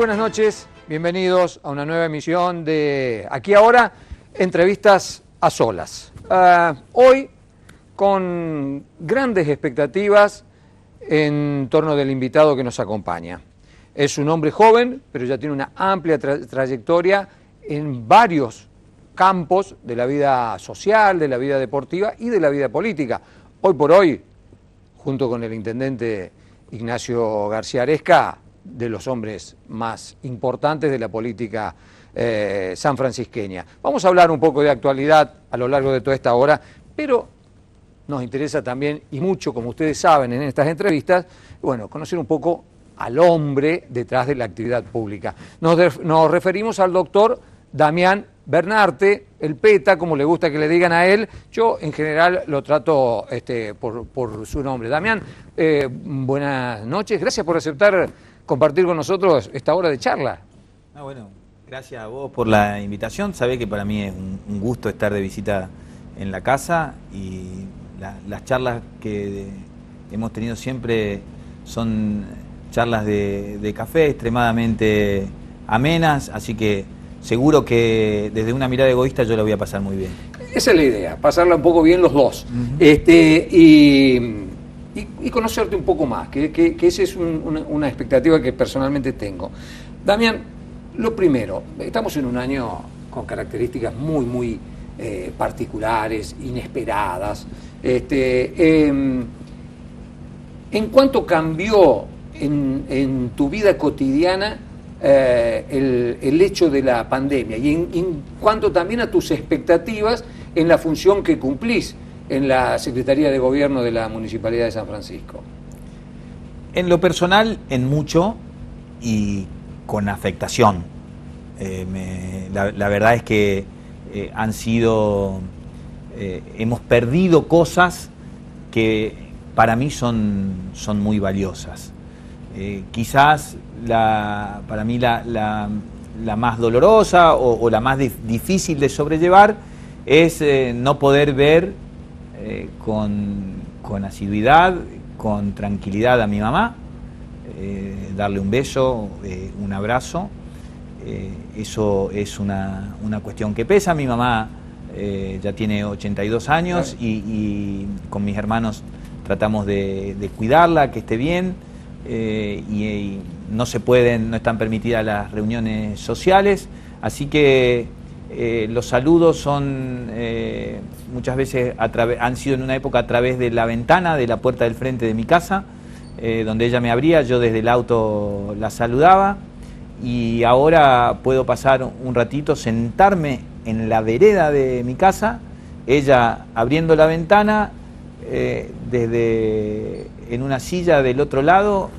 buenas noches, bienvenidos a una nueva emisión de Aquí Ahora, entrevistas a solas. Hoy con grandes expectativas en torno del invitado que nos acompaña. Es un hombre joven, pero ya tiene una amplia trayectoria en varios campos de la vida social, de la vida deportiva y de la vida política. Hoy por hoy, junto con el intendente Ignacio García Aresca, de los hombres más importantes de la política sanfrancisqueña. Vamos a hablar un poco de actualidad a lo largo de toda esta hora, pero nos interesa también, y mucho, como ustedes saben en estas entrevistas, bueno, conocer un poco al hombre detrás de la actividad pública. Nos referimos al doctor Damián Bernarte, el PETA, como le gusta que le digan a él. Yo en general lo trato por su nombre. Damián, buenas noches, gracias por aceptar compartir con nosotros esta hora de charla. Bueno, gracias a vos por la invitación. Sabés que para mí es un gusto estar de visita en la casa y las charlas que hemos tenido siempre son charlas de café extremadamente amenas, así que seguro que desde una mirada egoísta yo la voy a pasar muy bien. Esa es la idea, pasarla un poco bien los dos. Y conocerte un poco más, que esa es una expectativa que personalmente tengo. Damián, lo primero, estamos en un año con características muy particulares, inesperadas. ¿En cuánto cambió en tu vida cotidiana el hecho de la pandemia? Y en cuanto también a tus expectativas en la función que cumplís en la Secretaría de Gobierno de la Municipalidad de San Francisco. En lo personal, en mucho y con afectación. La verdad es que hemos perdido cosas que para mí son muy valiosas. Quizás para mí la más dolorosa o la más difícil de sobrellevar es no poder ver con asiduidad, con tranquilidad a mi mamá, darle un beso, un abrazo. Eso es una cuestión que pesa. Mi mamá ya tiene 82 años y con mis hermanos tratamos de cuidarla, que esté bien, y no están permitidas las reuniones sociales, así que los saludos son muchas veces han sido en una época a través de la ventana de la puerta del frente de mi casa, donde ella me abría, yo desde el auto la saludaba, y ahora puedo pasar un ratito, sentarme en la vereda de mi casa, ella abriendo la ventana, en una silla del otro lado,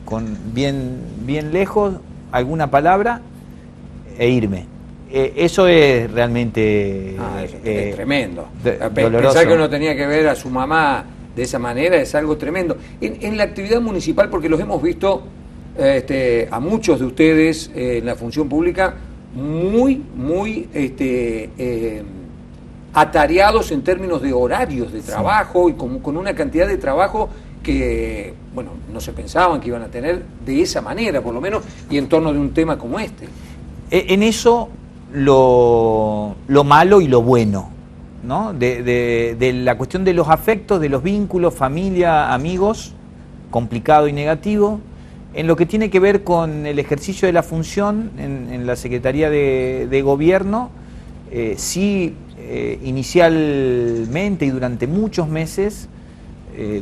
con bien lejos, alguna palabra, e irme. Eso es realmente es tremendo. Doloroso. Pensar que uno tenía que ver a su mamá de esa manera es algo tremendo. En la actividad municipal, porque los hemos visto a muchos de ustedes en la función pública muy atareados en términos de horarios de trabajo, sí, y con una cantidad de trabajo que, bueno, no se pensaban que iban a tener de esa manera, por lo menos, y en torno de un tema como este. En eso lo malo y lo bueno, ¿no? De la cuestión de los afectos, de los vínculos, familia, amigos, complicado y negativo. En lo que tiene que ver con el ejercicio de la función en la Secretaría de Gobierno, sí, inicialmente y durante muchos meses,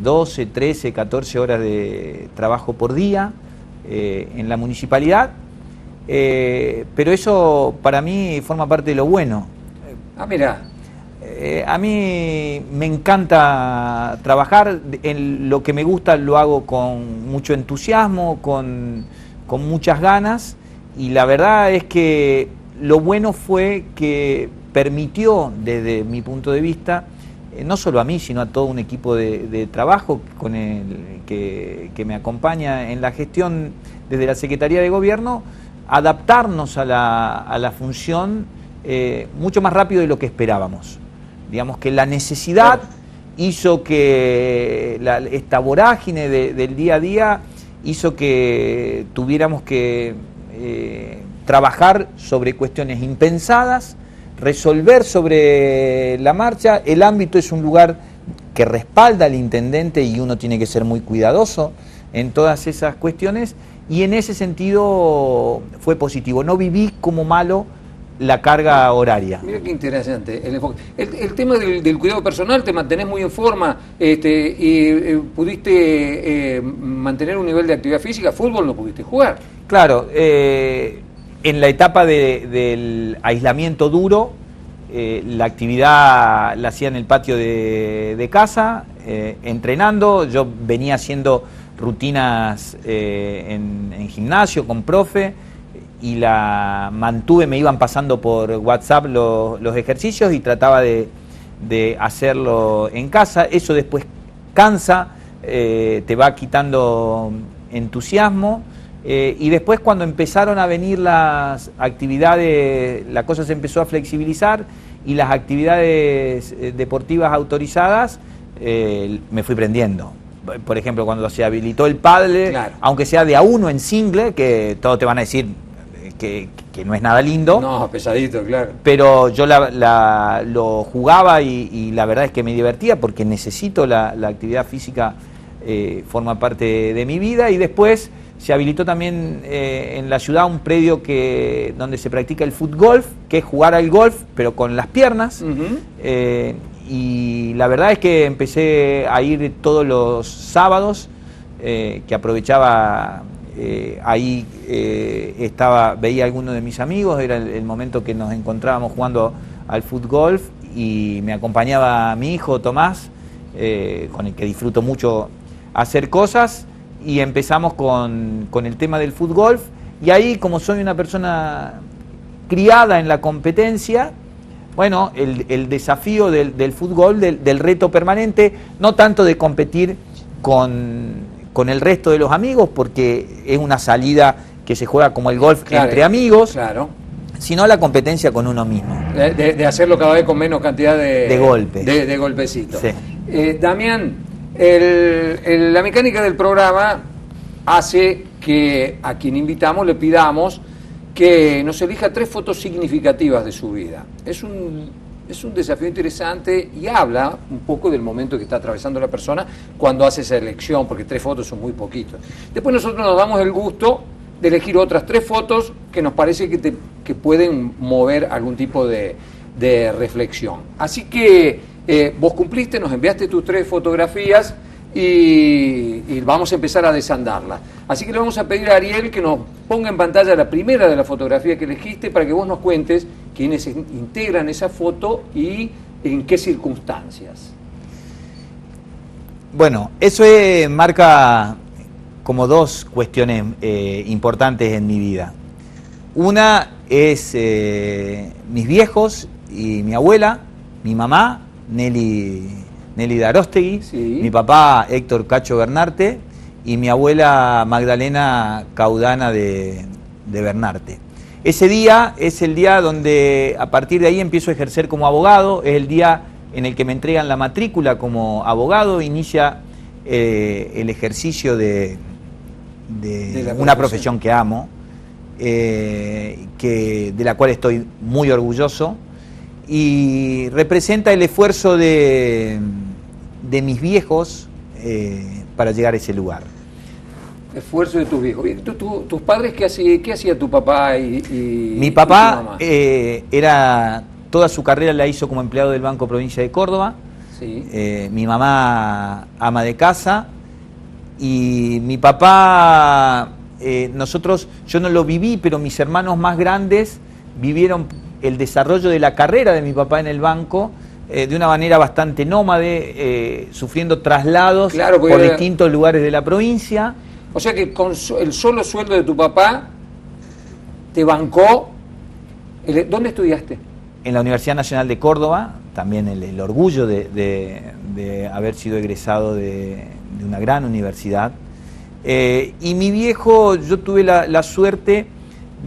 12, 13, 14 horas de trabajo por día en la municipalidad. Pero eso para mí forma parte de lo bueno. Mira. A mí me encanta trabajar, en lo que me gusta lo hago con mucho entusiasmo, con muchas ganas, y la verdad es que lo bueno fue que permitió, desde mi punto de vista, no solo a mí, sino a todo un equipo de trabajo con que me acompaña en la gestión desde la Secretaría de Gobierno, adaptarnos a la función mucho más rápido de lo que esperábamos. Digamos que la necesidad hizo que esta vorágine del día a día hizo que tuviéramos que trabajar sobre cuestiones impensadas, resolver sobre la marcha. El ámbito es un lugar que respalda al intendente y uno tiene que ser muy cuidadoso en todas esas cuestiones, y en ese sentido fue positivo. No viví como malo la carga horaria. Mira qué interesante el enfoque. El tema del cuidado personal, te mantenés muy en forma, y pudiste mantener un nivel de actividad física. Fútbol no pudiste jugar. Claro, en la etapa del aislamiento duro, la actividad la hacía en el patio de casa, entrenando. Yo venía haciendo rutinas en gimnasio con profe, y la mantuve. Me iban pasando por WhatsApp los ejercicios y trataba de hacerlo en casa. Eso después cansa, te va quitando entusiasmo, y después, cuando empezaron a venir las actividades, la cosa se empezó a flexibilizar, y las actividades deportivas autorizadas, me fui prendiendo. Por ejemplo, cuando se habilitó el pádel, claro, aunque sea de a uno en single, que todos te van a decir que no es nada lindo. No, pesadito, claro. Pero yo lo jugaba, y la verdad es que me divertía, porque necesito la actividad física, forma parte de mi vida. Y después se habilitó también en la ciudad un predio donde se practica el fútgolf, que es jugar al golf, pero con las piernas. Y la verdad es que empecé a ir todos los sábados, que aprovechaba. Ahí veía a alguno de mis amigos, era el momento que nos encontrábamos jugando al fútbol, y me acompañaba mi hijo Tomás, con el que disfruto mucho hacer cosas, y empezamos con el tema del fútbol. Y ahí, como soy una persona criada en la competencia, bueno, el desafío del fútbol, del reto permanente, no tanto de competir con el resto de los amigos, porque es una salida que se juega como el golf, claro, entre amigos, claro, sino la competencia con uno mismo. De hacerlo cada vez con menos cantidad de golpes. De golpecitos. Sí. Damián, la mecánica del programa hace que a quien invitamos le pidamos que nos elija 3 fotos significativas de su vida. Es un desafío interesante, y habla un poco del momento que está atravesando la persona cuando hace esa elección, porque 3 fotos son muy poquitos. Después nosotros nos damos el gusto de elegir otras 3 fotos que nos parece que pueden mover algún tipo de reflexión. Así que vos cumpliste, nos enviaste tus 3 fotografías, y vamos a empezar a desandarlas. Así que le vamos a pedir a Ariel que nos ponga en pantalla la primera de las fotografías que elegiste, para que vos nos cuentes quiénes integran esa foto y en qué circunstancias. Bueno, eso marca como 2 cuestiones importantes en mi vida. Una es mis viejos y mi abuela, mi mamá, Nelly Darostegui, sí, mi papá Héctor Cacho Bernarte, y mi abuela Magdalena Caudana de Bernarte. Ese día es el día donde, a partir de ahí, empiezo a ejercer como abogado. Es el día en el que me entregan la matrícula como abogado. Inicia el ejercicio de una profesión que amo, de la cual estoy muy orgulloso, y representa el esfuerzo de mis viejos para llegar a ese lugar. Esfuerzo de tus viejos. ¿Tus padres qué hacía tu papá y mi papá y tu mamá? Era toda su carrera la hizo como empleado del Banco Provincia de Córdoba. Sí. Mi mamá ama de casa, y mi papá, yo no lo viví, pero mis hermanos más grandes vivieron el desarrollo de la carrera de mi papá en el banco, de una manera bastante nómade, sufriendo traslados, claro, por distintos lugares de la provincia. O sea que con el solo sueldo de tu papá te bancó. ¿Dónde estudiaste? En la Universidad Nacional de Córdoba, también el orgullo de haber sido egresado de una gran universidad. Y mi viejo, yo tuve la suerte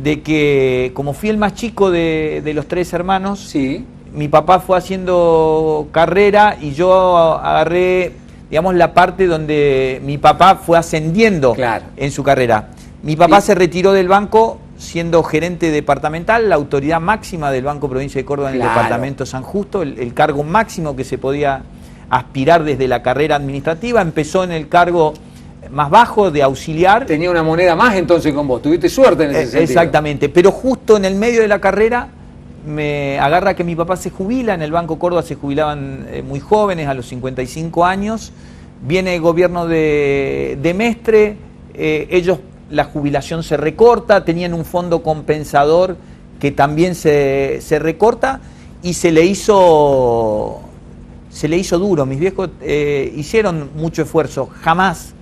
de que, como fui el más chico de los 3 hermanos, sí, mi papá fue haciendo carrera, y yo agarré digamos, la parte donde mi papá fue ascendiendo en su carrera. Mi papá se retiró del banco siendo gerente departamental, la autoridad máxima del Banco Provincia de Córdoba en el departamento San Justo, el cargo máximo que se podía aspirar desde la carrera administrativa. Empezó en el cargo más bajo de auxiliar. Tenía una moneda más entonces con vos, tuviste suerte en ese sentido. Exactamente, pero justo en el medio de la carrera me agarra que mi papá se jubila. En el Banco Córdoba se jubilaban muy jóvenes, a los 55 años. Viene el gobierno de Mestre, ellos, la jubilación se recorta, tenían un fondo compensador que también se recorta, y se le hizo duro. Mis viejos hicieron mucho esfuerzo, jamás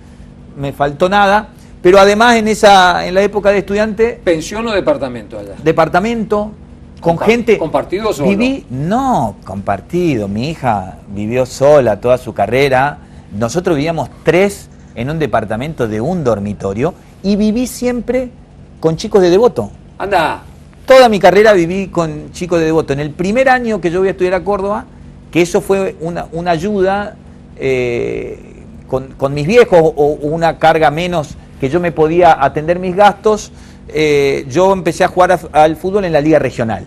me faltó nada, pero además en la época de estudiante... ¿Pensión o departamento allá? Departamento, con gente... ¿Compartido o solo? No, compartido. Mi hija vivió sola toda su carrera. Nosotros vivíamos 3 en un departamento de un dormitorio, y viví siempre con chicos de Devoto. Anda. Toda mi carrera viví con chicos de Devoto. En el primer año que yo voy a estudiar a Córdoba, que eso fue una ayuda con mis viejos, o una carga menos, que yo me podía atender mis gastos, yo empecé a jugar al fútbol en la Liga Regional.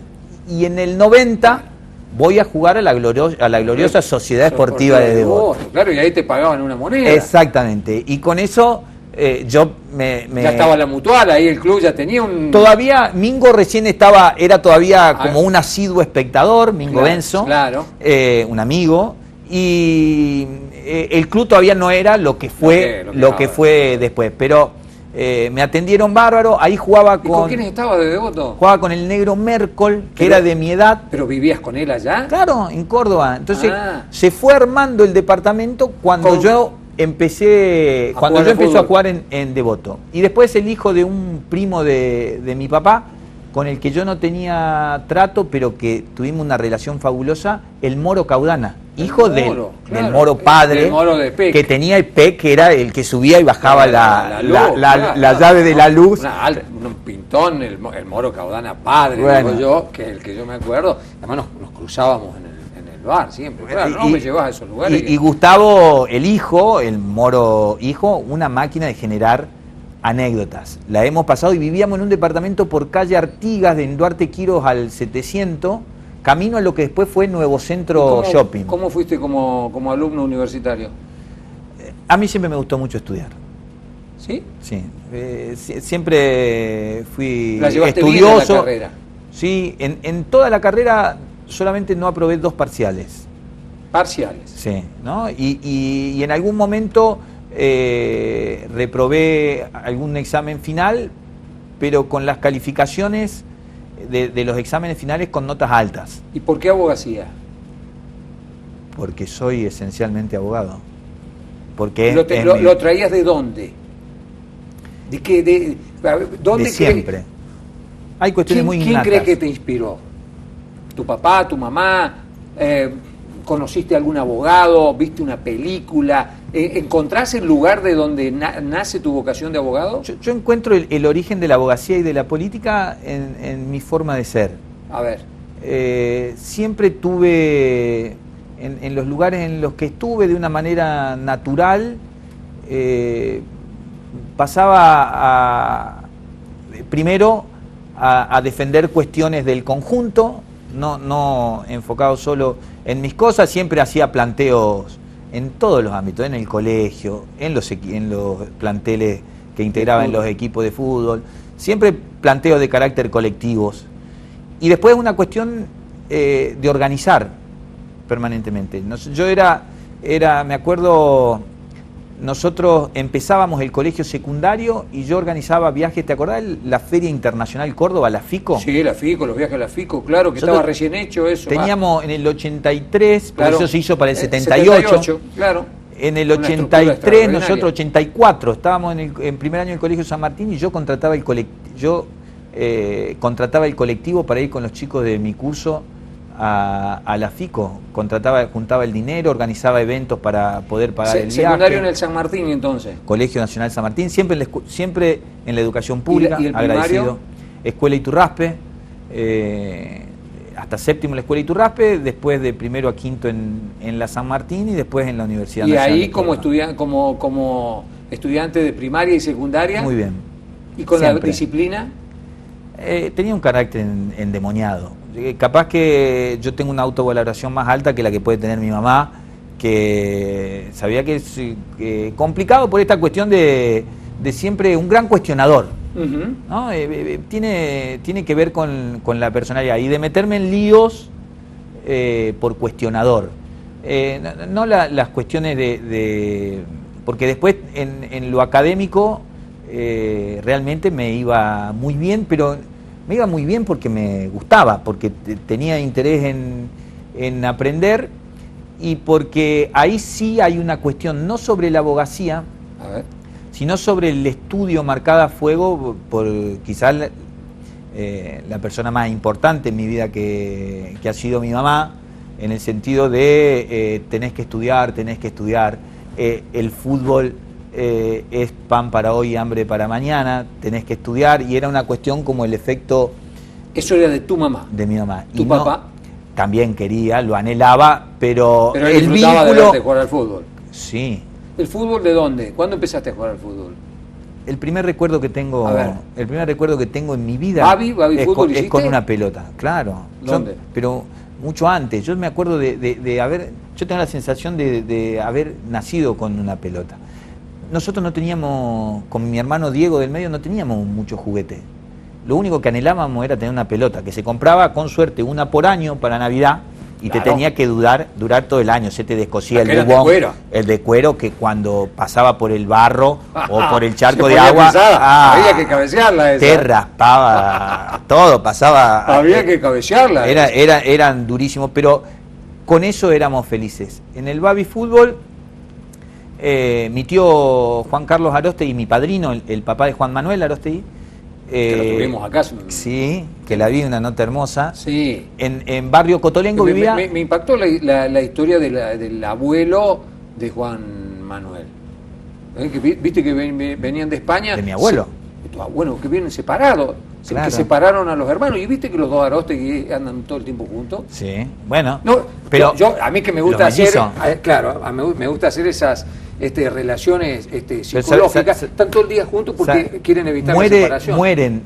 Y en el 90 voy a jugar a la gloriosa Sociedad Esportiva de Devoto. Claro, y ahí te pagaban una moneda. Exactamente. Y con eso yo ya estaba la Mutual, ahí el club ya tenía un... Todavía, Mingo recién era todavía como un asiduo espectador, Mingo Benzo, un amigo, y el club todavía no era lo que fue después, pero me atendieron bárbaro. Ahí jugaba ¿Con quiénes estabas de Devoto? Jugaba con el negro Mercol, que era de mi edad. ¿Pero vivías con él allá? Claro, en Córdoba. Entonces se fue armando el departamento cuando yo empecé a jugar en Devoto. Y después el hijo de un primo de mi papá, con el que yo no tenía trato, pero que tuvimos una relación fabulosa, el Moro Caudana, hijo del Moro padre, que tenía el PEC, que era el que subía y bajaba la llave de la luz. Un pintón, el Moro Caudana padre, digo yo, que es el que yo me acuerdo. Además nos cruzábamos en el bar siempre. Claro, me llevas a esos lugares. Y Gustavo, el hijo, el Moro hijo, una máquina de generar anécdotas. La hemos pasado, y vivíamos en un departamento por calle Artigas, de Duarte Quiros al 700, camino a lo que después fue Nuevo Centro Shopping. ¿Cómo fuiste como alumno universitario? A mí siempre me gustó mucho estudiar. ¿Sí? Sí. Siempre fui ¿La llevaste estudioso. bien en la carrera? Sí, en toda la carrera solamente no aprobé 2 parciales. ¿Parciales? Sí, ¿no? Y en algún momento reprobé algún examen final, pero con las calificaciones de los exámenes finales con notas altas. ¿Y por qué abogacía? Porque soy esencialmente abogado. Porque ¿Lo traías de dónde? ¿De qué? ¿Dónde de siempre. Hay cuestiones muy innatas. ¿Quién cree que te inspiró? ¿Tu papá, tu mamá? ¿Conociste a algún abogado? ¿Viste una película? ¿Encontrás el lugar de donde nace tu vocación de abogado? Yo encuentro el origen de la abogacía y de la política en mi forma de ser. A ver. Siempre tuve, en los lugares en los que estuve, de una manera natural, pasaba primero a defender cuestiones del conjunto, no enfocado solo en mis cosas. Siempre hacía planteos en todos los ámbitos, en el colegio, en los planteles que integraban los equipos de fútbol, siempre planteos de carácter colectivos. Y después una cuestión de organizar permanentemente. Yo me acuerdo, nosotros empezábamos el colegio secundario y yo organizaba viajes. ¿Te acordás la Feria Internacional Córdoba, la FICO? Sí, la FICO, los viajes a la FICO, claro, que estaba recién hecho eso. Teníamos en el 83, claro, por eso se hizo para el 78. Claro. En el 83, nosotros 84, estábamos en primer año del Colegio San Martín, y yo contrataba el colectivo para ir con los chicos de mi curso a la FICO. Juntaba el dinero, organizaba eventos para poder pagar el viaje. ¿Secundario en el San Martín entonces? Colegio Nacional San Martín, siempre en la educación pública, ¿Y el agradecido. primario? Escuela Iturraspe, hasta séptimo en la escuela Iturraspe, después de primero a quinto en la San Martín y después en la Universidad Y Nacional ahí de Córdoba. como estudiante de primaria y secundaria. Muy bien. ¿Y con Siempre. la disciplina? Tenía un carácter endemoniado. Capaz que yo tengo una autovaloración más alta que la que puede tener mi mamá, que sabía que es complicado por esta cuestión de siempre un gran cuestionador, ¿no? Tiene que ver con la personalidad y de meterme en líos por cuestionador. No las cuestiones porque después en lo académico realmente me iba muy bien, pero me iba muy bien porque me gustaba, porque tenía interés en aprender y porque ahí sí hay una cuestión, no sobre la abogacía, sino sobre el estudio marcada a fuego por quizás la persona más importante en mi vida que ha sido mi mamá, en el sentido de tenés que estudiar, el fútbol es pan para hoy y hambre para mañana, tenés que estudiar, y era una cuestión como el efecto... Eso era de tu mamá. De mi mamá. ¿Tu papá? También quería, lo anhelaba, pero él el disfrutaba vínculo... de jugar al fútbol. Sí. ¿El fútbol de dónde? ¿Cuándo empezaste a jugar al fútbol? El primer recuerdo que tengo, en mi vida ¿Babi fútbol es con una pelota, claro. ¿Dónde? Pero mucho antes. Yo me acuerdo de haber, yo tengo la sensación de haber nacido con una pelota. Nosotros no teníamos, con mi hermano Diego del medio, no teníamos muchos juguetes. Lo único que anhelábamos era tener una pelota, que se compraba con suerte una por año para Navidad, y claro, te tenía que durar todo el año. Se te descosía el bubón, el de cuero, que cuando pasaba por el barro o por el charco de agua, había que cabecearla esa. Te raspaba todo, pasaba. Había que cabecearla. Eran durísimos, pero con eso éramos felices. En el baby fútbol, mi tío Juan Carlos Aróstegui y mi padrino, el papá de Juan Manuel Aróstegui, que lo tuvimos acá. Sí, que la vi, una nota hermosa. Sí. En Barrio Cotolengo vivía... Me impactó la historia del abuelo de Juan Manuel. ¿Viste que venían de España? De mi abuelo. Sí, bueno, que vienen separados. Claro. Que separaron a los hermanos. ¿Y viste que los dos Aróstegui andan todo el tiempo juntos? Sí, bueno. No, pero a mí que me gusta hacer... Claro, me gusta hacer esas... relaciones psicológicas, están todo el día juntos porque quieren evitar la separación. Mueren,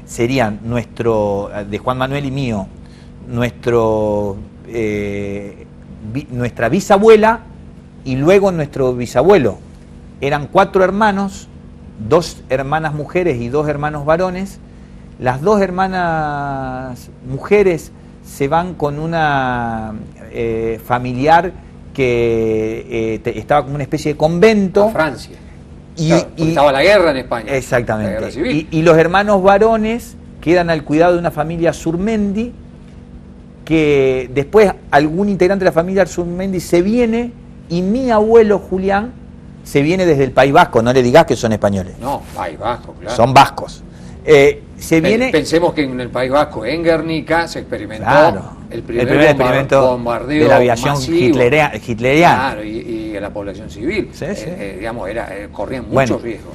serían de Juan Manuel y mío, nuestra bisabuela y luego nuestro bisabuelo. Eran 4 hermanos, 2 hermanas mujeres y 2 hermanos varones. Las 2 hermanas mujeres se van con una familiar que estaba como una especie de convento. A Francia. Y estaba la guerra en España. Exactamente. La guerra civil. Y los hermanos varones quedan al cuidado de una familia Surmendi, que después algún integrante de la familia Surmendi se viene, y mi abuelo Julián se viene desde el País Vasco. No le digas que son españoles. No, País Vasco, claro. Son vascos. Pensemos que en el País Vasco, en Guernica, se experimentó, claro, el primer experimento bombardeo de la aviación hitleriana. Claro, y a la población civil. Sí, sí. Digamos, corrían muchos riesgos.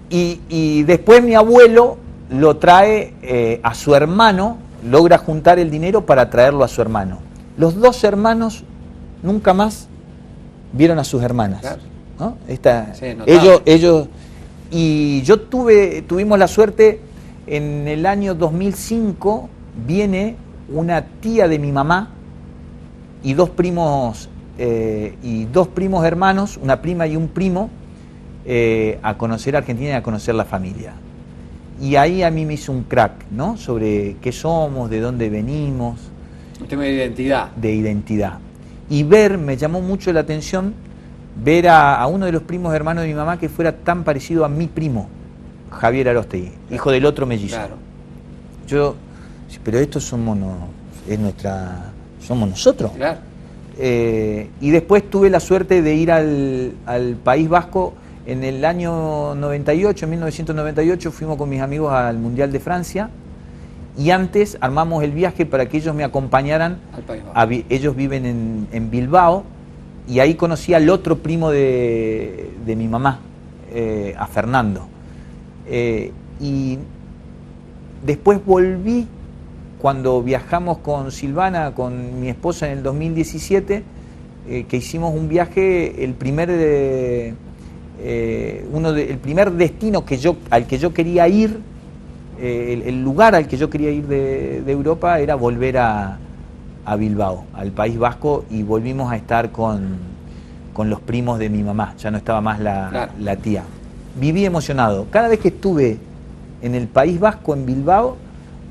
Y después mi abuelo lo trae a su hermano, logra juntar el dinero para traerlo a su hermano. Los 2 hermanos nunca más vieron a sus hermanas. Claro. ¿No? Ellos y yo tuvimos la suerte. En el año 2005 viene una tía de mi mamá y 2 primos hermanos, una prima y un primo, a conocer Argentina y a conocer la familia. Y ahí a mí me hizo un crack, ¿no? Sobre qué somos, de dónde venimos. Un tema de identidad. De identidad. Y me llamó mucho la atención ver a uno de los primos hermanos de mi mamá que fuera tan parecido a mi primo, Javier Aróstegui, hijo del otro mellizo. Claro. Pero estos somos nosotros. Claro. Y después tuve la suerte de ir al País Vasco en el año 98, en 1998, fuimos con mis amigos al Mundial de Francia, y antes armamos el viaje para que ellos me acompañaran. Al País Vasco. Ellos viven en Bilbao, y ahí conocí al otro primo de mi mamá, a Fernando. Y después volví cuando viajamos con Silvana, con mi esposa en el 2017, que hicimos un viaje, el primer destino al que yo quería ir, el lugar al que yo quería ir de Europa era volver a Bilbao, al País Vasco, y volvimos a estar con los primos de mi mamá, ya no estaba más la tía. Viví emocionado. Cada vez que estuve en el País Vasco, en Bilbao...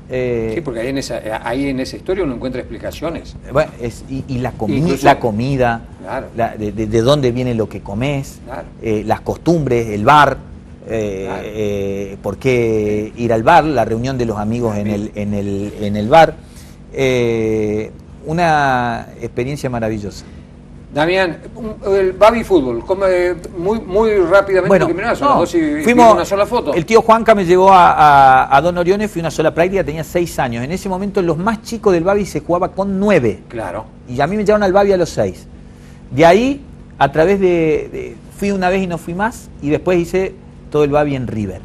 sí, porque ahí en esa historia uno encuentra explicaciones. Bueno, y la comida, claro. De dónde viene lo que comes, claro. Las costumbres, el bar, claro. por qué ir al bar, la reunión de los amigos en el bar. Una experiencia maravillosa. Damián, el Babi Fútbol, muy rápidamente, bueno, porque mirá, son las dos y fuimos, una sola foto. El tío Juanca me llevó a Don Oriones, fui una sola práctica, tenía 6 años. En ese momento los más chicos del Babi se jugaba con 9. Claro. Y a mí me llevaron al Babi a los 6. De ahí, a través fui una vez y no fui más, y después hice todo el Babi en River.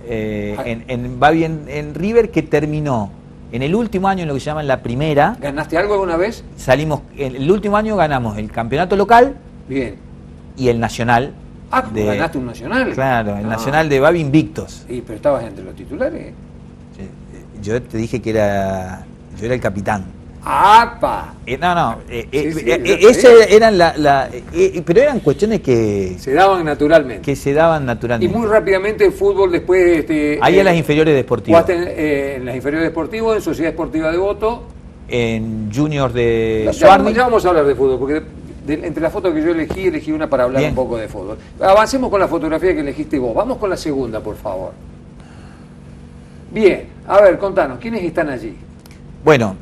En Babi en River, que terminó en el último año, en lo que se llama la primera. ¿Ganaste algo alguna vez? Salimos, en el último año ganamos el campeonato local. Bien. Y el nacional. ¿Ganaste un nacional? Claro, el nacional de Babi Invictos. Sí, pero estabas entre los titulares. Yo te dije que yo era el capitán. ¡Apa! Esas eran pero eran cuestiones que se daban naturalmente. Y muy rápidamente el fútbol después... ahí en las inferiores deportivas. En las inferiores deportivas, en Sociedad Esportiva de Voto. En Juniors de Suárez. Ya vamos a hablar de fútbol, porque entre las fotos que yo elegí una para hablar un poco de fútbol. Avancemos con la fotografía que elegiste vos. Vamos con la segunda, por favor. Bien, a ver, contanos, ¿quiénes están allí? Bueno,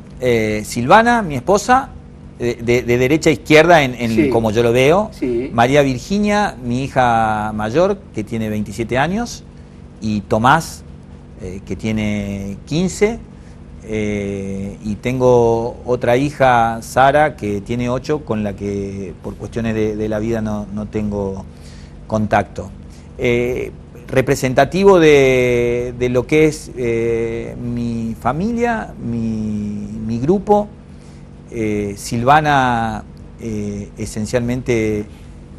Silvana, mi esposa, de derecha a izquierda, sí, como yo lo veo. Sí. María Virginia, mi hija mayor, que tiene 27 años, y Tomás, que tiene 15, y tengo otra hija, Sara, que tiene 8, con la que por cuestiones de la vida no tengo contacto. Representativo de lo que es mi familia, mi grupo. Silvana, esencialmente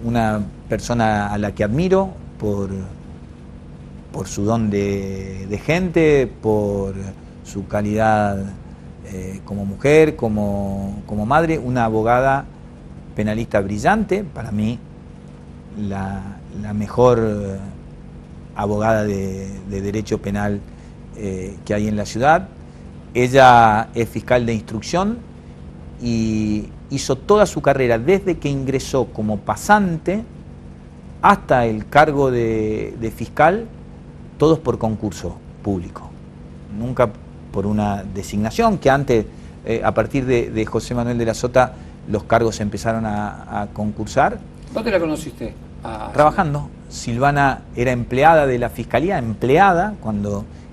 una persona a la que admiro por su don de gente, por su calidad como mujer, como madre, una abogada penalista brillante, para mí la mejor abogada de derecho penal que hay en la ciudad. Ella es fiscal de instrucción y hizo toda su carrera desde que ingresó como pasante hasta el cargo de fiscal, todos por concurso público, nunca por una designación, que antes, a partir de José Manuel de la Sota, los cargos empezaron a concursar. ¿Dónde la conociste? Trabajando. Silvana era empleada de la Fiscalía,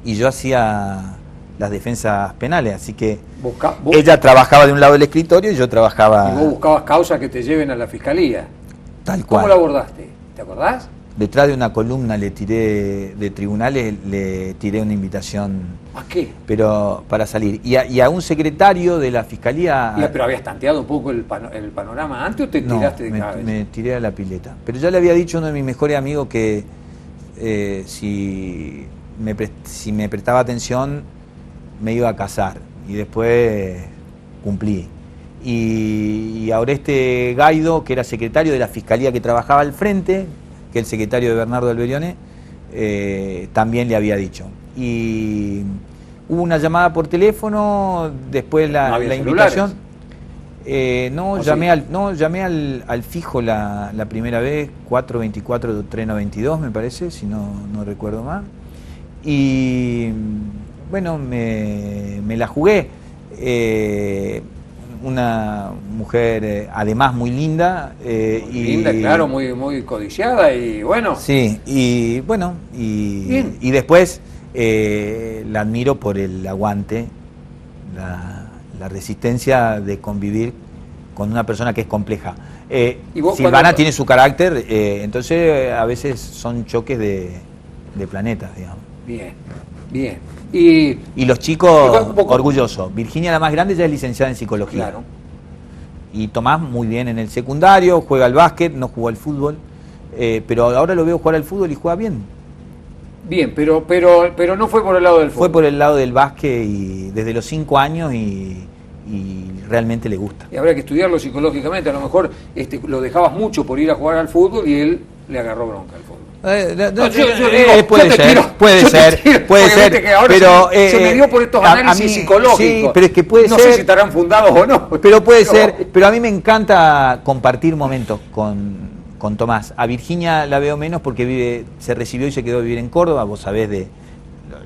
y yo hacía las defensas penales, así que ella trabajaba de un lado del escritorio y yo trabajaba... Y vos buscabas causas que te lleven a la Fiscalía. Tal cual. ¿Cómo la abordaste? ¿Te acordás? Detrás de una columna de tribunales le tiré una invitación. ¿A qué? Pero para salir. Y a un secretario de la Fiscalía... ¿Pero habías tanteado un poco el panorama antes o te tiraste de cabeza? Me tiré a la pileta. Pero ya le había dicho a uno de mis mejores amigos que si me prestaba atención me iba a casar. Y después cumplí. Y ahora este Gaido, que era secretario de la Fiscalía que trabajaba al frente, que el secretario de Bernardo Alberione, también le había dicho. Y hubo una llamada por teléfono, después la invitación. Llamé al fijo la primera vez, 424-392 me parece, si no recuerdo mal. Y bueno, me la jugué. Una mujer además muy linda. Linda, claro, muy codiciada y bueno. Sí, y bueno, y después la admiro por el aguante, la resistencia de convivir con una persona que es compleja. Silvana tiene su carácter, entonces a veces son choques de planetas, digamos. Bien. Y los chicos, orgullosos. Virginia, la más grande, ya es licenciada en psicología. Claro. Y Tomás muy bien en el secundario, juega al básquet, no jugó al fútbol, pero ahora lo veo jugar al fútbol y juega bien. Bien, pero no fue por el lado del fútbol. Fue por el lado del básquet y desde los 5 años y realmente le gusta. Y habrá que estudiarlo psicológicamente, a lo mejor lo dejabas mucho por ir a jugar al fútbol y él le agarró bronca al fútbol. Puede ser, pero se me dio por estos análisis psicológicos. Sí, pero es que puede no ser. No sé si estarán fundados o no. Pero puede ser, pero a mí me encanta compartir momentos con Tomás. A Virginia la veo menos porque se recibió y se quedó a vivir en Córdoba. Vos sabés de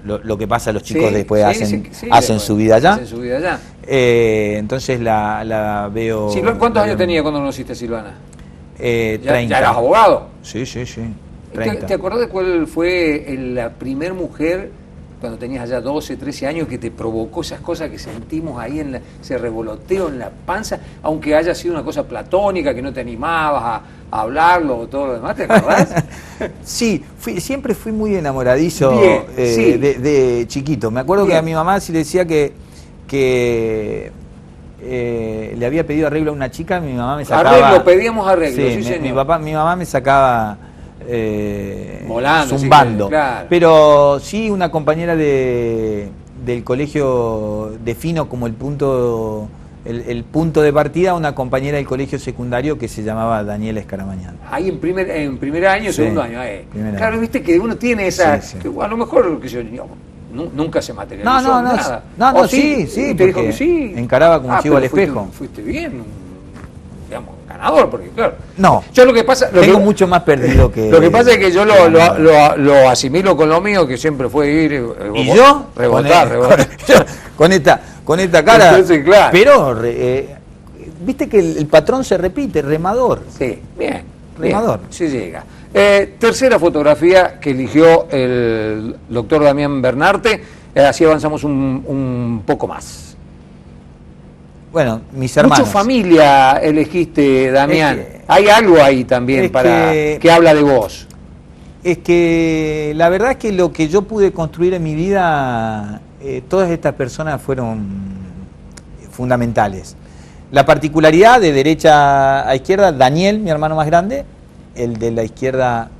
lo que pasa a los chicos después hacen su vida allá. Entonces la veo. ¿Cuántos años tenía cuando conociste a Silvana? 30. ¿Ya eras abogado? Sí. ¿Te acordás de cuál fue la primer mujer cuando tenías allá 12, 13 años que te provocó esas cosas que sentimos ahí, ese revoloteo en la panza, aunque haya sido una cosa platónica, que no te animabas a hablarlo o todo lo demás? ¿Te acordás? Sí, siempre fui muy enamoradizo sí. de chiquito. Me acuerdo que a mi mamá sí le decía que le había pedido arreglo a una chica, mi mamá me sacaba... Pedíamos arreglo, sí señor. Mi mamá me sacaba... volando, zumbando. Sí, claro. Pero sí, una compañera del colegio defino como el punto de partida, una compañera del colegio secundario que se llamaba Daniela Escaramañán. Ahí en primer año, segundo año. Claro, año. Viste que uno tiene esa... Sí. Que, a lo mejor, que yo, nunca se materializó nada. No, sí, te dijo que sí. Encaraba como chivo al espejo. Fuiste bien, digamos, ganador, porque claro. No, yo lo que pasa, tengo mucho más perdido que... Lo que pasa es que yo lo asimilo con lo mío, que siempre fue ir... ¿Y yo? Rebotar. Con esta cara. Entonces, claro. Pero, viste que el patrón se repite, remador. Sí, bien. Remador. Sí llega. Tercera fotografía que eligió el doctor Damián Bernarte, así avanzamos un poco más. Bueno, mis hermanos. Mucha familia elegiste, Damián. Hay algo ahí también que habla de vos. Es que la verdad es que lo que yo pude construir en mi vida, todas estas personas fueron fundamentales. La particularidad de derecha a izquierda, Daniel, mi hermano más grande, el de la izquierda,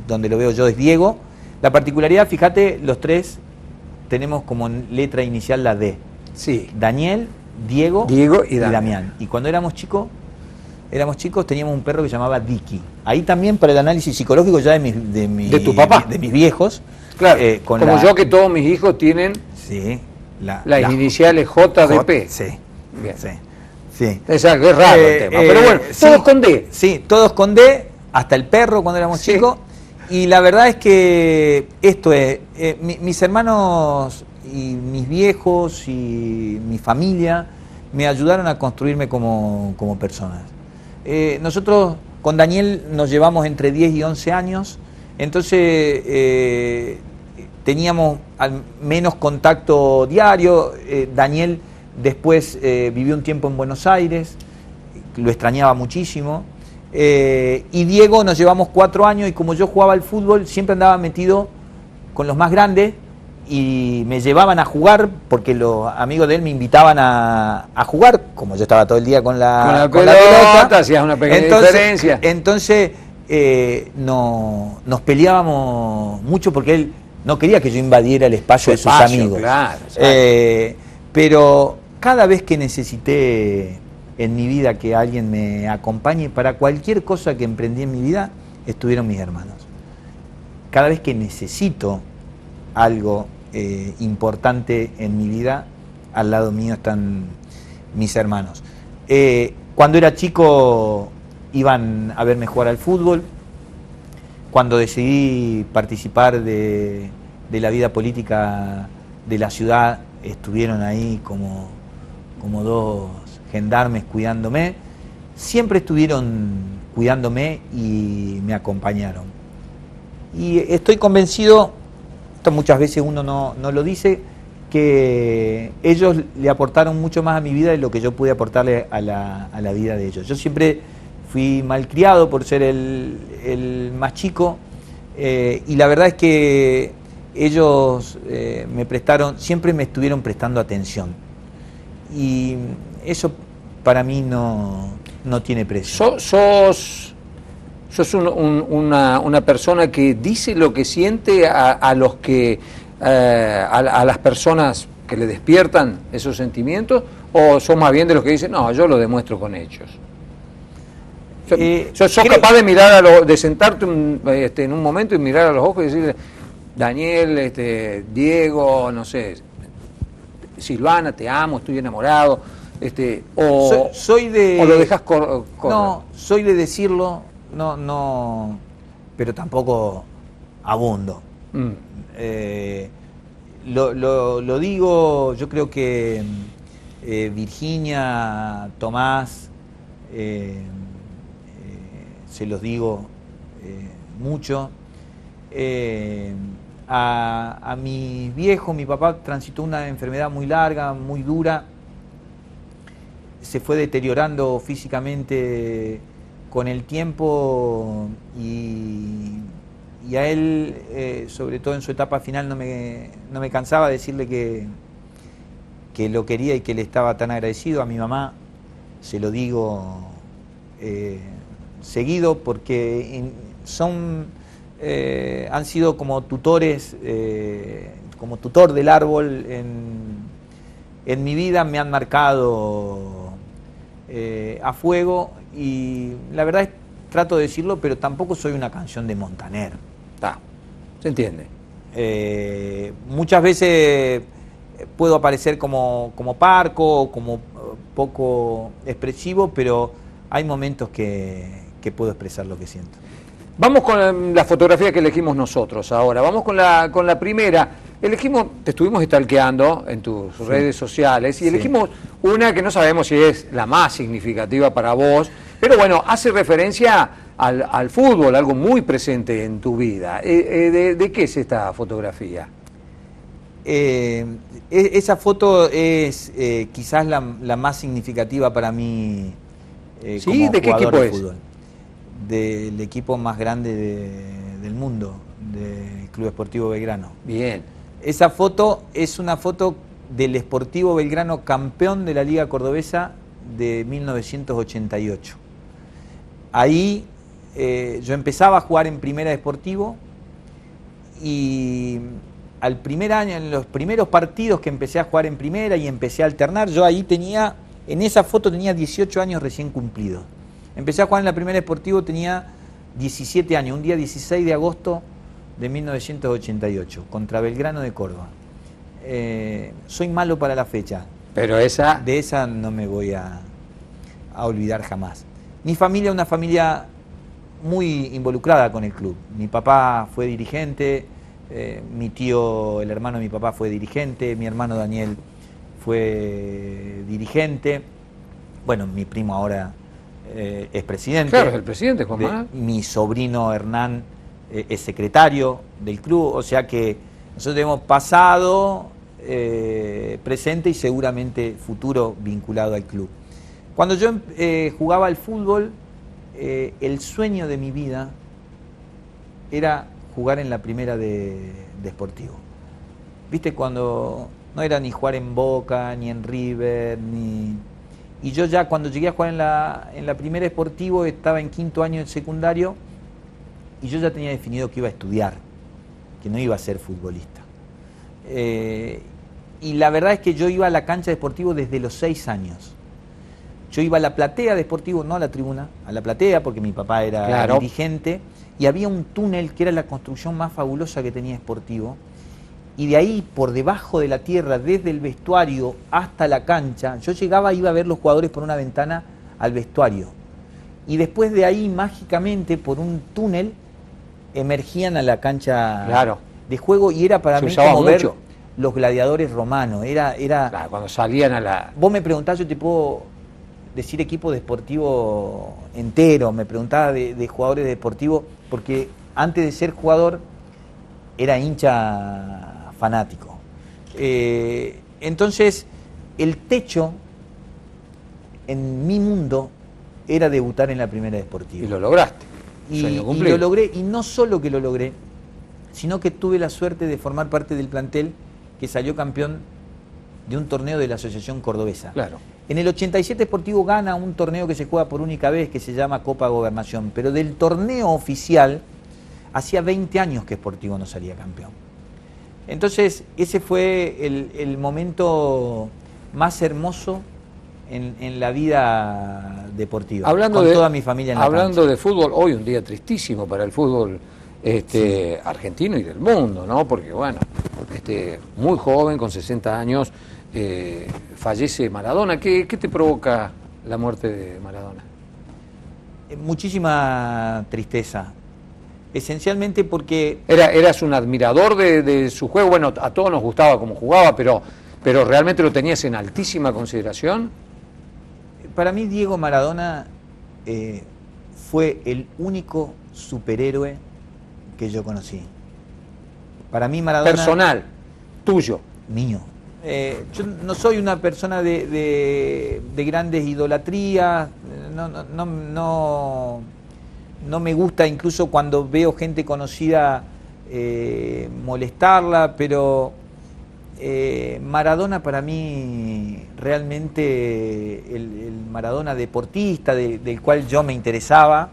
donde lo veo yo, es Diego. La particularidad, fíjate, los tres tenemos como letra inicial la D. Sí. Daniel, Diego y Damián. Y cuando éramos chicos, teníamos un perro que se llamaba Dicky. Ahí también para el análisis psicológico ya de tu papá, de mis viejos. Claro, como yo, que todos mis hijos tienen las iniciales JDP. Sí. Bien. Sí. Exacto, es raro el tema. Pero bueno, todos con D. Sí, todos con D, hasta el perro cuando éramos chicos. Y la verdad es que esto es, mis hermanos y mis viejos y mi familia me ayudaron a construirme como personas. Nosotros con Daniel nos llevamos entre 10 y 11 años, entonces teníamos al menos contacto diario. Daniel después vivió un tiempo en Buenos Aires, lo extrañaba muchísimo. Y Diego nos llevamos 4 años y como yo jugaba al fútbol siempre andaba metido con los más grandes y me llevaban a jugar porque los amigos de él me invitaban a jugar, como yo estaba todo el día con la pelota, hacías una pequeña diferencia. Entonces nos peleábamos mucho porque él no quería que yo invadiera el espacio de sus amigos. Claro, pero cada vez que necesité en mi vida que alguien me acompañe para cualquier cosa que emprendí en mi vida, estuvieron mis hermanos. Cada vez que necesito algo importante en mi vida, al lado mío están mis hermanos. Cuando era chico iban a verme jugar al fútbol. Cuando decidí participar de la vida política de la ciudad, estuvieron ahí como dos gendarmes cuidándome. Siempre estuvieron cuidándome y me acompañaron. Y estoy convencido, esto muchas veces uno no lo dice, que ellos le aportaron mucho más a mi vida de lo que yo pude aportarle a la vida de ellos. Yo siempre fui malcriado por ser el más chico, y la verdad es que ellos siempre me estuvieron prestando atención. Y eso para mí no tiene precio. ¿Sos una persona que dice lo que siente a los que a las personas que le despiertan esos sentimientos, o sos más bien de los que dicen, no, yo lo demuestro con hechos? ¿Sos capaz de mirar de sentarte en un momento y mirar a los ojos y decirle, Daniel, Diego, no sé, Silvana, te amo, estoy enamorado, soy de, o lo dejas correr? No, soy de decirlo, no, pero tampoco abundo. Lo digo, yo creo que Virginia, Tomás, se los digo mucho. A mi viejo, mi papá transitó una enfermedad muy larga, muy dura, se fue deteriorando físicamente con el tiempo y a él, sobre todo en su etapa final, no me cansaba de decirle que lo quería y que le estaba tan agradecido. A mi mamá se lo digo seguido, porque han sido como tutores, como tutor del árbol en mi vida, me han marcado a fuego, y la verdad es, trato de decirlo, pero tampoco soy una canción de Montaner. ¿Se entiende? Muchas veces puedo aparecer como parco o como poco expresivo, pero hay momentos que puedo expresar lo que siento. Vamos con la fotografía que elegimos nosotros ahora. Vamos con la primera. Te estuvimos stalkeando en tus redes sociales y elegimos una que no sabemos si es la más significativa para vos, pero bueno, hace referencia al fútbol, algo muy presente en tu vida. ¿De qué es esta fotografía? Esa foto es quizás la más significativa para mí como ¿de qué jugador equipo de es? fútbol. Del equipo más grande del mundo, del Club Sportivo Belgrano. Bien. Esa foto es una foto del Sportivo Belgrano, campeón de la Liga Cordobesa de 1988. Ahí yo empezaba a jugar en Primera de Sportivo, y al primer año, en los primeros partidos que empecé a jugar en Primera y empecé a alternar, yo ahí en esa foto tenía 18 años recién cumplidos. Empecé a jugar en la Primera Sportivo, tenía 17 años, un día 16 de agosto de 1988, contra Belgrano de Córdoba. Soy malo para la fecha. Pero de esa no me voy a olvidar jamás. Mi familia es una familia muy involucrada con el club. Mi papá fue dirigente, mi tío, el hermano de mi papá, fue dirigente, mi hermano Daniel fue dirigente, bueno, mi primo ahora es presidente. Claro, es el presidente, Juan Manuel. Mi sobrino Hernán es secretario del club, o sea que nosotros hemos pasado, presente y seguramente futuro vinculado al club. Cuando yo jugaba al fútbol, el sueño de mi vida era jugar en la Primera de Sportivo. ¿Viste? Cuando no era ni jugar en Boca, ni en River, Y yo ya cuando llegué a jugar en la Primera Sportivo estaba en quinto año del secundario, y yo ya tenía definido que iba a estudiar, que no iba a ser futbolista. Y la verdad es que yo iba a la cancha de Sportivo desde los 6 años. Yo iba a la platea de Sportivo, no a la tribuna, a la platea, porque mi papá era dirigente, y había un túnel que era la construcción más fabulosa que tenía Sportivo, y de ahí, por debajo de la tierra, desde el vestuario hasta la cancha, yo llegaba, iba a ver los jugadores por una ventana al vestuario, y después de ahí, mágicamente, por un túnel, emergían a la cancha de juego, y era para mí como ver los gladiadores romanos. Claro, cuando salían a la... Vos me preguntás, yo te puedo decir equipo deportivo entero, me preguntaba de jugadores deportivos, porque antes de ser jugador era hincha fanático. Entonces, el techo en mi mundo era debutar en la Primera de Sportivo. Y lo lograste. Y lo logré, y no solo que lo logré, sino que tuve la suerte de formar parte del plantel que salió campeón de un torneo de la Asociación Cordobesa. Claro. En el 87 Sportivo gana un torneo que se juega por única vez, que se llama Copa Gobernación, pero del torneo oficial hacía 20 años que Sportivo no salía campeón. Entonces ese fue el momento más hermoso en la vida deportiva, con toda mi familia en la Hablando cancha. de fútbol, hoy un día tristísimo para el fútbol argentino y del mundo, ¿no? Porque bueno, muy joven, con 60 años, fallece Maradona. ¿Qué te provoca la muerte de Maradona? Muchísima tristeza, esencialmente porque... Eras un admirador de su juego. Bueno, a todos nos gustaba cómo jugaba, pero ¿realmente lo tenías en altísima consideración? Para mí Diego Maradona fue el único superhéroe que yo conocí. Para mí Maradona... Personal, tuyo. Mío. Yo no soy una persona de grandes idolatrías, no me gusta incluso cuando veo gente conocida molestarla, pero Maradona para mí realmente, el Maradona deportista del cual yo me interesaba,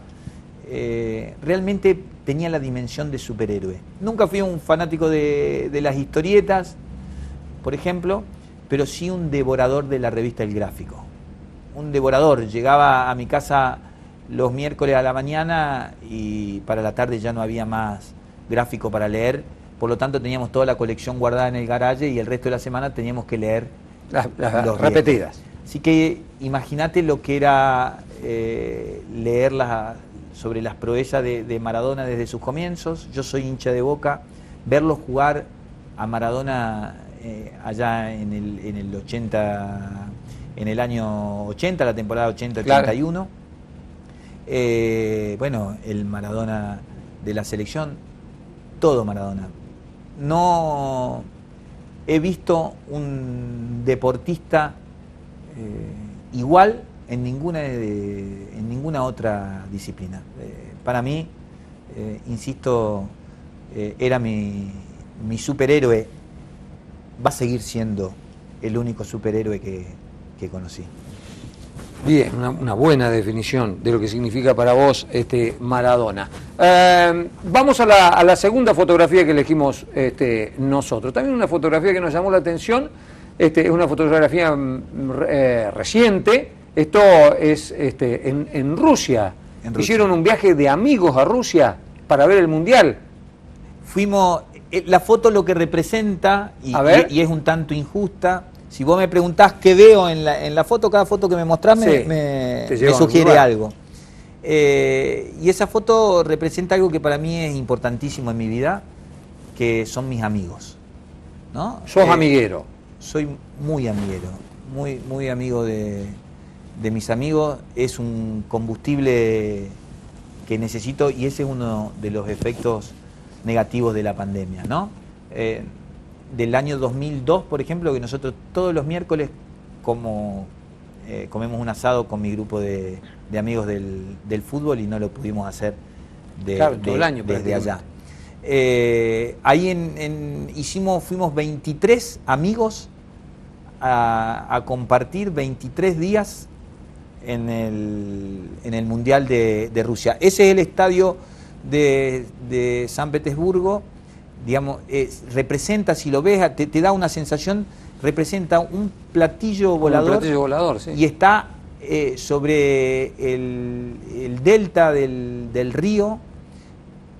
realmente tenía la dimensión de superhéroe. Nunca fui un fanático de las historietas, por ejemplo, pero sí un devorador de la revista El Gráfico. Un devorador. Llegaba a mi casa los miércoles a la mañana y para la tarde ya no había más gráfico para leer. Por lo tanto, teníamos toda la colección guardada en el garaje y el resto de la semana teníamos que leer las repetidas. Así que imagínate lo que era leer sobre las proezas de Maradona desde sus comienzos. Yo soy hincha de Boca. Verlo jugar a Maradona allá en el 80, en el año 80, la temporada 80-81. Bueno, el Maradona de la selección, todo Maradona. No he visto un deportista igual en ninguna otra disciplina. Para mí, insisto, era mi superhéroe. Va a seguir siendo el único superhéroe que conocí. Bien, una buena definición de lo que significa para vos Maradona. Vamos a la segunda fotografía que elegimos nosotros. También una fotografía que nos llamó la atención, es una fotografía reciente. Esto es en Rusia. Hicieron un viaje de amigos a Rusia para ver el Mundial. Fuimos... La foto lo que representa, y es un tanto injusta, si vos me preguntás qué veo en la foto, cada foto que me mostrás me sugiere algo. Y esa foto representa algo que para mí es importantísimo en mi vida, que son mis amigos, ¿no? ¿Sos amiguero? Soy muy amiguero, muy amigo de mis amigos. Es un combustible que necesito y ese es uno de los efectos negativos de la pandemia, ¿no? Del año 2002, por ejemplo, que nosotros todos los miércoles comemos un asado con mi grupo de amigos del fútbol y no lo pudimos hacer todo el año, desde allá. Ahí fuimos 23 amigos a compartir 23 días en el Mundial de Rusia. Ese es el estadio de San Petersburgo, digamos, representa, si lo ves, te da una sensación, representa un platillo volador, sí. Y está sobre el delta del río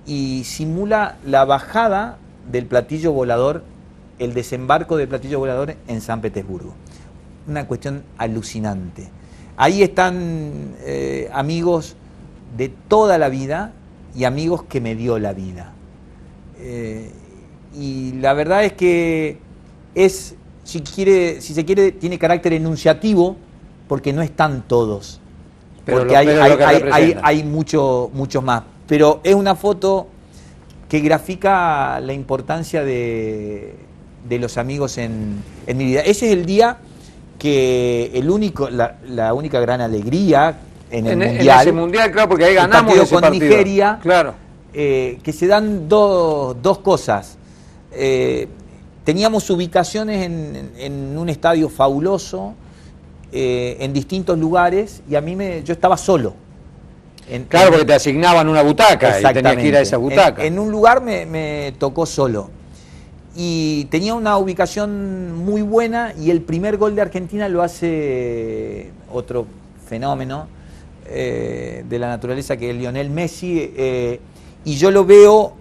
y simula la bajada del platillo volador, el desembarco del platillo volador en San Petersburgo. Una cuestión alucinante. Ahí están amigos de toda la vida y amigos que me dio la vida. Y la verdad es que si se quiere, tiene carácter enunciativo, porque no están todos. Porque hay muchos más. Pero es una foto que grafica la importancia de los amigos en mi vida. Ese es el día que la única gran alegría en el Mundial. En ese Mundial, claro, porque ahí ganamos ese partido. Nigeria. Claro. que se dan dos cosas. Teníamos ubicaciones en un estadio fabuloso, en distintos lugares, y yo estaba solo. Claro, porque te asignaban una butaca y tenías que ir a esa butaca. En un lugar me tocó solo. Y tenía una ubicación muy buena, y el primer gol de Argentina lo hace otro fenómeno de la naturaleza, que es Lionel Messi, y yo lo veo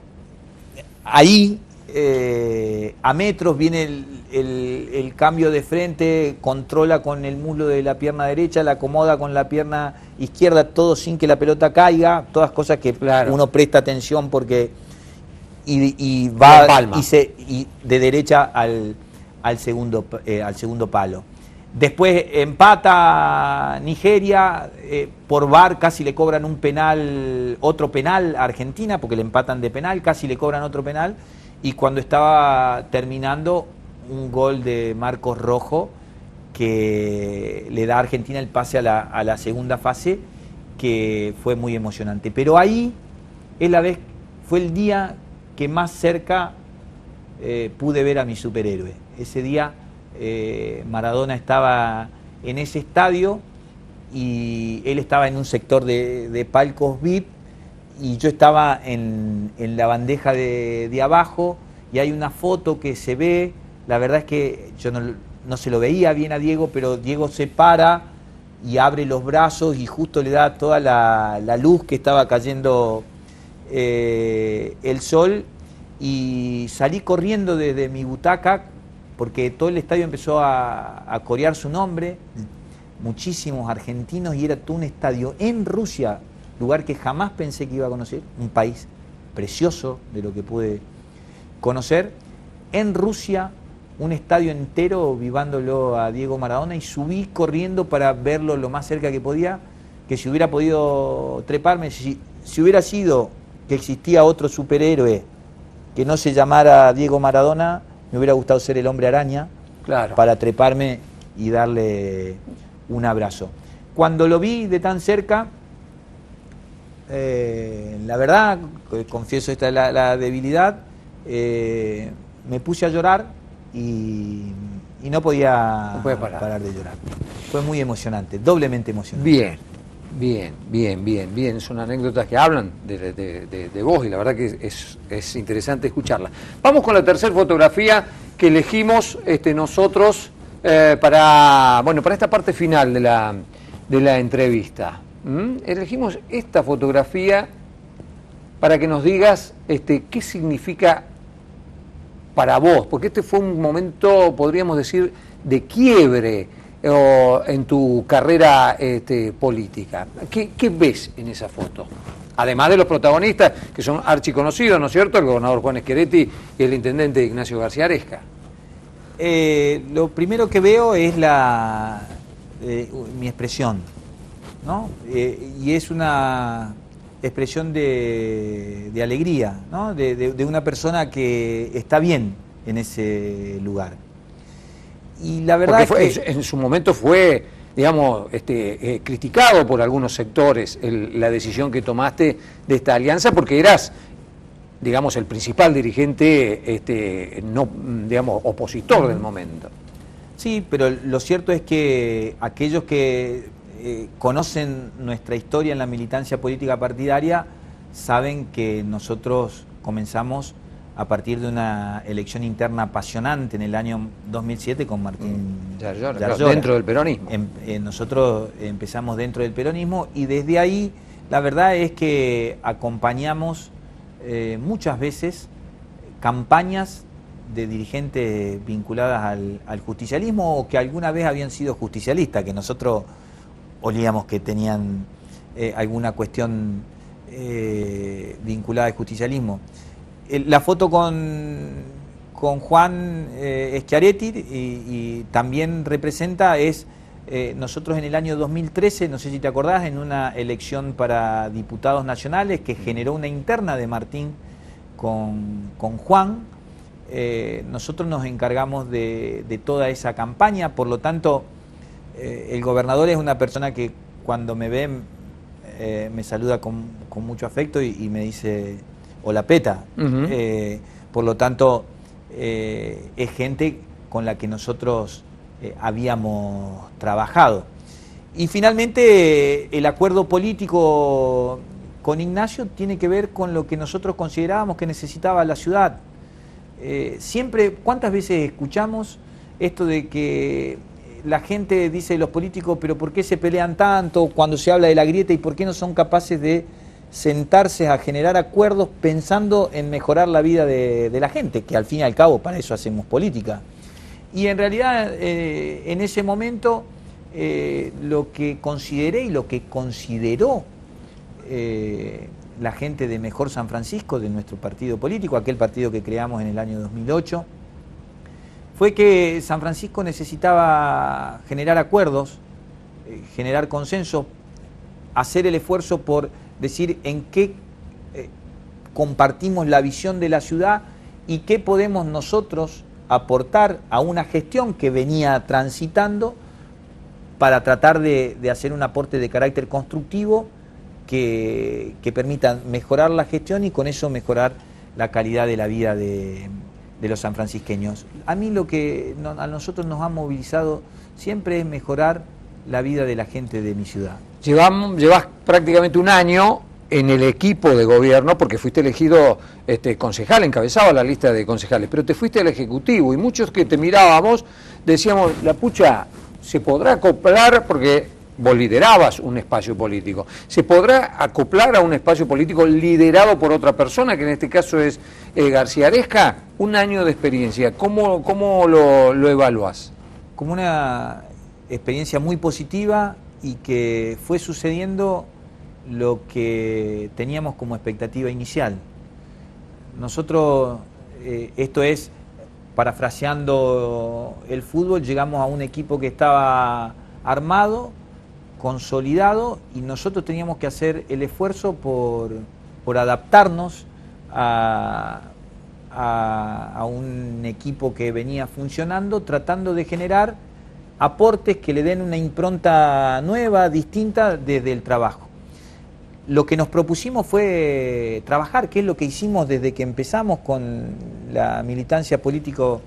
ahí, a metros, viene el cambio de frente, controla con el muslo de la pierna derecha, la acomoda con la pierna izquierda, todo sin que la pelota caiga, todas cosas que uno presta atención porque y va y de derecha al segundo palo. Después empata Nigeria, por VAR casi le cobran un penal, otro penal a Argentina, porque le empatan de penal, casi le cobran otro penal, y cuando estaba terminando, un gol de Marcos Rojo que le da a Argentina el pase a la segunda fase, que fue muy emocionante. Pero ahí fue el día que más cerca pude ver a mi superhéroe. Ese día Maradona estaba en ese estadio y él estaba en un sector de palcos VIP, y yo estaba en la bandeja de abajo, y hay una foto que se ve. La verdad es que yo no se lo veía bien a Diego, pero Diego se para y abre los brazos y justo le da toda la luz que estaba cayendo el sol, y salí corriendo desde mi butaca porque todo el estadio empezó a corear su nombre, muchísimos argentinos, y era todo un estadio en Rusia, lugar que jamás pensé que iba a conocer, un país precioso de lo que pude conocer. En Rusia, un estadio entero vivándolo a Diego Maradona, y subí corriendo para verlo lo más cerca que podía, que si hubiera podido treparme, si hubiera sido que existía otro superhéroe que no se llamara Diego Maradona, me hubiera gustado ser el Hombre Araña, claro, para treparme y darle un abrazo. Cuando lo vi de tan cerca, la verdad, confieso, esta es la debilidad, me puse a llorar y no podía parar de llorar. Fue muy emocionante, doblemente emocionante. Bien. Son anécdotas que hablan de vos, y la verdad que es interesante escucharla. Vamos con la tercera fotografía que elegimos nosotros para esta parte final de la entrevista. Elegimos esta fotografía para que nos digas qué significa para vos, porque este fue un momento, podríamos decir, de quiebre en tu carrera política. ¿Qué ves en esa foto? Además de los protagonistas, que son archiconocidos, ¿no es cierto? El gobernador Juan Schiaretti y el intendente Ignacio García Aresca. Lo primero que veo es mi expresión, ¿no? Y es una expresión de alegría, ¿no? De una persona que está bien en ese lugar. Y la verdad en su momento fue, digamos, criticado por algunos sectores la decisión que tomaste de esta alianza, porque eras, digamos, el principal dirigente, no, digamos, opositor del momento. Sí, pero lo cierto es que aquellos que conocen nuestra historia en la militancia política partidaria saben que nosotros comenzamos a partir de una elección interna apasionante en el año 2007 con Martín Yarlora, dentro del peronismo. Nosotros empezamos dentro del peronismo, y desde ahí la verdad es que acompañamos muchas veces campañas de dirigentes vinculadas al justicialismo, o que alguna vez habían sido justicialistas, que nosotros olíamos que tenían alguna cuestión vinculada al justicialismo. La foto con Juan Schiaretti y también representa nosotros en el año 2013, no sé si te acordás, en una elección para diputados nacionales que generó una interna de Martín con Juan, nosotros nos encargamos de toda esa campaña. Por lo tanto, el gobernador es una persona que cuando me ve me saluda con mucho afecto y me dice o la PETA. Ujú. Por lo tanto, es gente con la que nosotros habíamos trabajado. Y finalmente, el acuerdo político con Ignacio tiene que ver con lo que nosotros considerábamos que necesitaba la ciudad. Siempre, ¿cuántas veces escuchamos esto de que la gente dice, los políticos, pero ¿por qué se pelean tanto cuando se habla de la grieta y por qué no son capaces de sentarse a generar acuerdos pensando en mejorar la vida de la gente? Que al fin y al cabo para eso hacemos política. Y en realidad, en ese momento, lo que consideré y lo que consideró la gente de Mejor San Francisco, de nuestro partido político, aquel partido que creamos en el año 2008, fue que San Francisco necesitaba generar acuerdos, generar consensos, hacer el esfuerzo por decir en qué compartimos la visión de la ciudad y qué podemos nosotros aportar a una gestión que venía transitando para tratar de hacer un aporte de carácter constructivo que permita mejorar la gestión y con eso mejorar la calidad de la vida de los sanfrancisqueños. A mí lo que a nosotros nos ha movilizado siempre es mejorar la vida de la gente de mi ciudad. Llevas prácticamente un año en el equipo de gobierno, porque fuiste elegido concejal, encabezaba la lista de concejales, pero te fuiste al Ejecutivo y muchos que te mirábamos decíamos, la pucha, ¿se podrá acoplar? Porque vos liderabas un espacio político. ¿Se podrá acoplar a un espacio político liderado por otra persona, que en este caso es García Aresca? Un año de experiencia, ¿cómo lo evaluás? Como una experiencia muy positiva y que fue sucediendo lo que teníamos como expectativa inicial. Nosotros, esto es, parafraseando el fútbol, llegamos a un equipo que estaba armado, consolidado, y nosotros teníamos que hacer el esfuerzo por adaptarnos a un equipo que venía funcionando, tratando de generar aportes que le den una impronta nueva, distinta desde el trabajo. Lo que nos propusimos fue trabajar, que es lo que hicimos desde que empezamos con la militancia político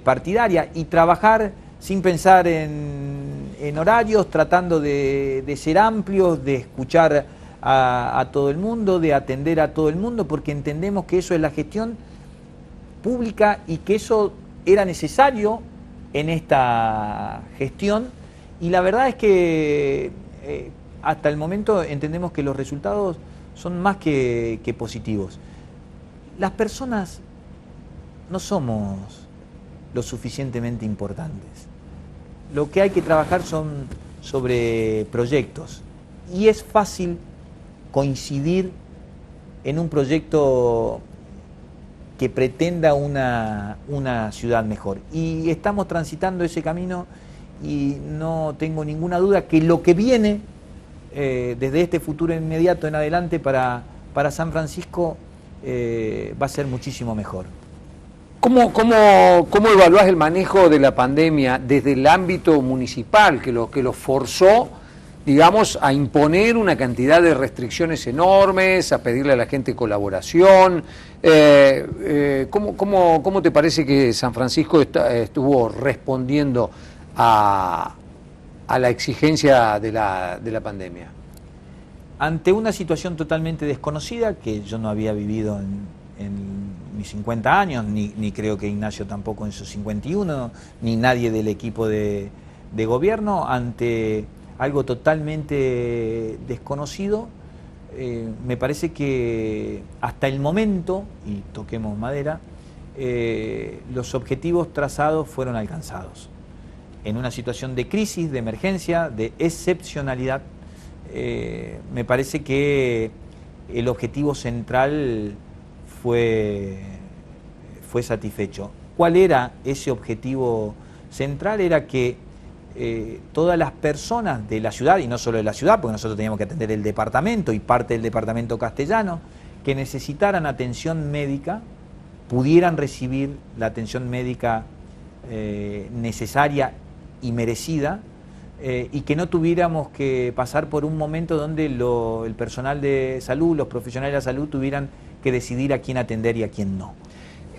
partidaria, y trabajar sin pensar en horarios, tratando de ser amplios, de escuchar a todo el mundo, de atender a todo el mundo, porque entendemos que eso es la gestión pública y que eso era necesario en esta gestión. Y la verdad es que hasta el momento entendemos que los resultados son más que positivos. Las personas no somos lo suficientemente importantes. Lo que hay que trabajar son sobre proyectos, y es fácil coincidir en un proyecto que pretenda una ciudad mejor. Y estamos transitando ese camino y no tengo ninguna duda que lo que viene desde este futuro inmediato en adelante para San Francisco va a ser muchísimo mejor. ¿Cómo evaluás el manejo de la pandemia desde el ámbito municipal, que lo forzó, digamos, a imponer una cantidad de restricciones enormes, a pedirle a la gente colaboración? ¿Cómo te parece que San Francisco estuvo respondiendo a la exigencia de la pandemia? Ante una situación totalmente desconocida, que yo no había vivido en mis 50 años, ni creo que Ignacio tampoco en sus 51, ni nadie del equipo de gobierno, ante algo totalmente desconocido, me parece que hasta el momento, y toquemos madera, los objetivos trazados fueron alcanzados. En una situación de crisis, de emergencia, de excepcionalidad, me parece que el objetivo central fue satisfecho. ¿Cuál era ese objetivo central? Era que todas las personas de la ciudad, y no solo de la ciudad, porque nosotros teníamos que atender el departamento y parte del departamento castellano, que necesitaran atención médica, pudieran recibir la atención médica necesaria y merecida, y que no tuviéramos que pasar por un momento donde el personal de salud, los profesionales de la salud tuvieran que decidir a quién atender y a quién no.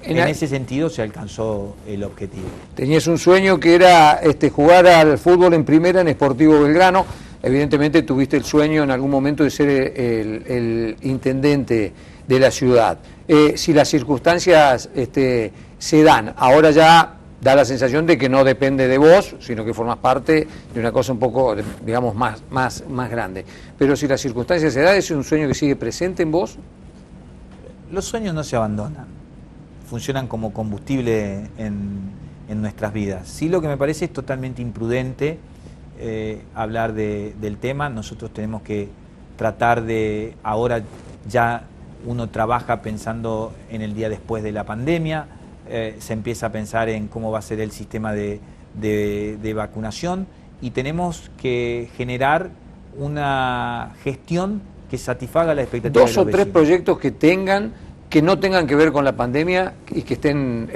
En ese sentido se alcanzó el objetivo. Tenías un sueño que era jugar al fútbol en primera en Sportivo Belgrano. Evidentemente tuviste el sueño en algún momento de ser el intendente de la ciudad. Si las circunstancias se dan, ahora ya da la sensación de que no depende de vos, sino que formas parte de una cosa un poco, digamos, más grande. Pero si las circunstancias se dan, ¿es un sueño que sigue presente en vos? Los sueños no se abandonan, funcionan como combustible en nuestras vidas. Sí, lo que me parece es totalmente imprudente hablar del tema. Nosotros tenemos que tratar de, ahora ya uno trabaja pensando en el día después de la pandemia, se empieza a pensar en cómo va a ser el sistema de vacunación y tenemos que generar una gestión que satisfaga la expectativa. Dos o tres proyectos que no tengan que ver con la pandemia y que estén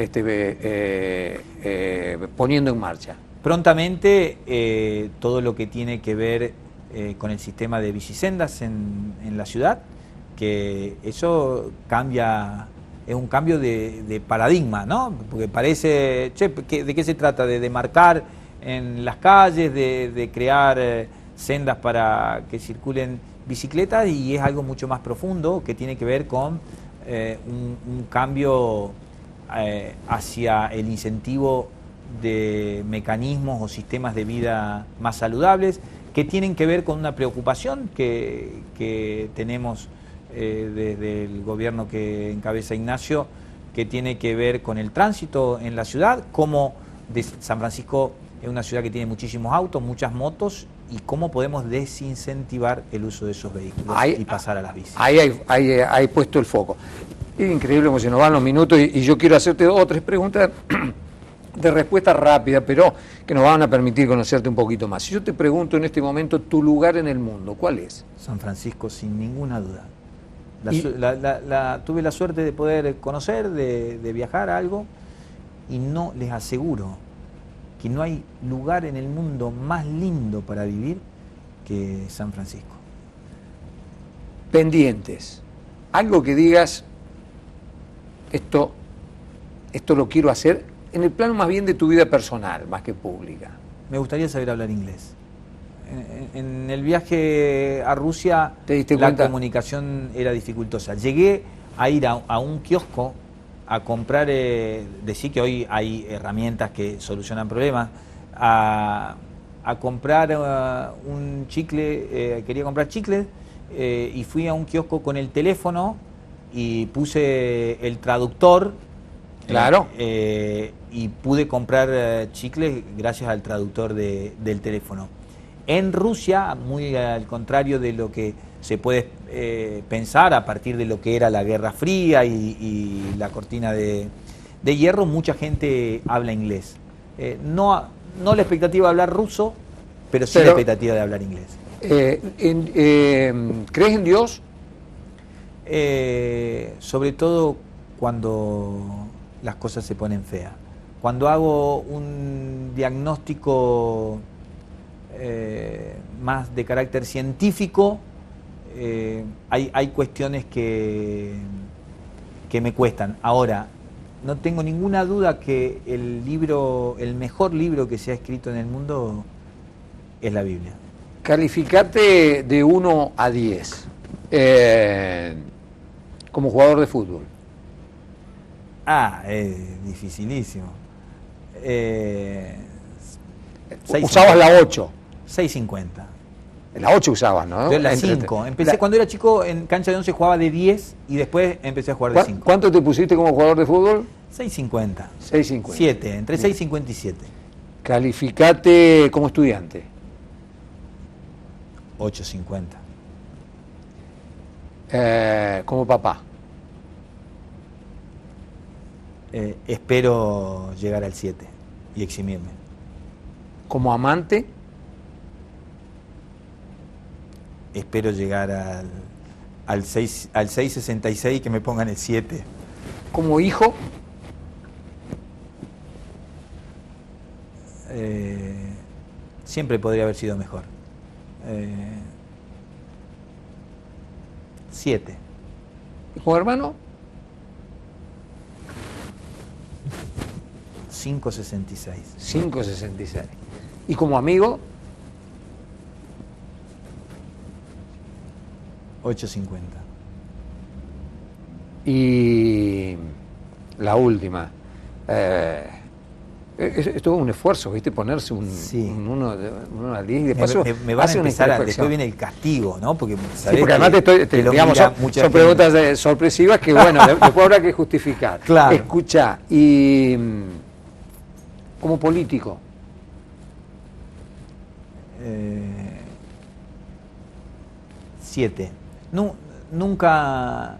poniendo en marcha. Prontamente todo lo que tiene que ver con el sistema de bicisendas en la ciudad, que eso cambia, es un cambio de paradigma, ¿no? Porque parece, ¿de qué se trata? De demarcar en las calles, de crear sendas para que circulen bicicletas, y es algo mucho más profundo que tiene que ver con un cambio hacia el incentivo de mecanismos o sistemas de vida más saludables, que tienen que ver con una preocupación que tenemos desde el gobierno que encabeza Ignacio, que tiene que ver con el tránsito en la ciudad, como San Francisco es una ciudad que tiene muchísimos autos, muchas motos, y cómo podemos desincentivar el uso de esos vehículos y pasar a las bicis. Ahí hay puesto el foco. Es increíble cómo se nos van los minutos y yo quiero hacerte 2 o 3 preguntas de respuesta rápida, pero que nos van a permitir conocerte un poquito más. Si yo te pregunto en este momento tu lugar en el mundo, ¿cuál es? San Francisco, sin ninguna duda. Tuve la suerte de poder conocer, de viajar a algo, y no les aseguro que no hay lugar en el mundo más lindo para vivir que San Francisco. Pendientes. Algo que digas, esto lo quiero hacer, en el plano más bien de tu vida personal, más que pública. Me gustaría saber hablar inglés. En el viaje a Rusia la comunicación era dificultosa. Llegué a ir a un kiosco a comprar, decir que hoy hay herramientas que solucionan problemas, a comprar un chicle, quería comprar chicles, y fui a un kiosco con el teléfono y puse el traductor. Claro. Y pude comprar chicles gracias al traductor del teléfono. En Rusia, muy al contrario de lo que se puede pensar a partir de lo que era la Guerra Fría y la cortina de hierro, mucha gente habla inglés. No la expectativa de hablar ruso, pero sí la expectativa de hablar inglés. ¿Crees en Dios? Sobre todo cuando las cosas se ponen feas. Cuando hago un diagnóstico más de carácter científico, hay cuestiones que me cuestan. Ahora, no tengo ninguna duda que el mejor libro que se ha escrito en el mundo es la Biblia. Calificate de 1 a 10 como jugador de fútbol. Es dificilísimo. Usabas la 8. 6.50. La 8 usabas, ¿no? Yo la 5. Empecé cuando era chico en cancha de 11, jugaba de 10 y después empecé a jugar de 5. ¿Cuánto te pusiste como jugador de fútbol? 6.50. 6.50. 7, entre 6.50 y 7. Calificate como estudiante. 8.50. Como papá. Espero llegar al 7 y eximirme. Como amante. Espero llegar al 6.66 y que me pongan el 7. Como hijo. siempre podría haber sido mejor. 7. ¿Y como hermano? 5.66. 5.66. ¿Y como amigo? 8.50. Y la última. Esto es un esfuerzo, ¿viste? Ponerse un 1 al 10 y después me van a empezar después viene el castigo, ¿no? Porque, sí, porque además digamos, son preguntas sorpresivas que, bueno, después habrá que justificar. Claro. Escucha, y como político. 7. Nunca,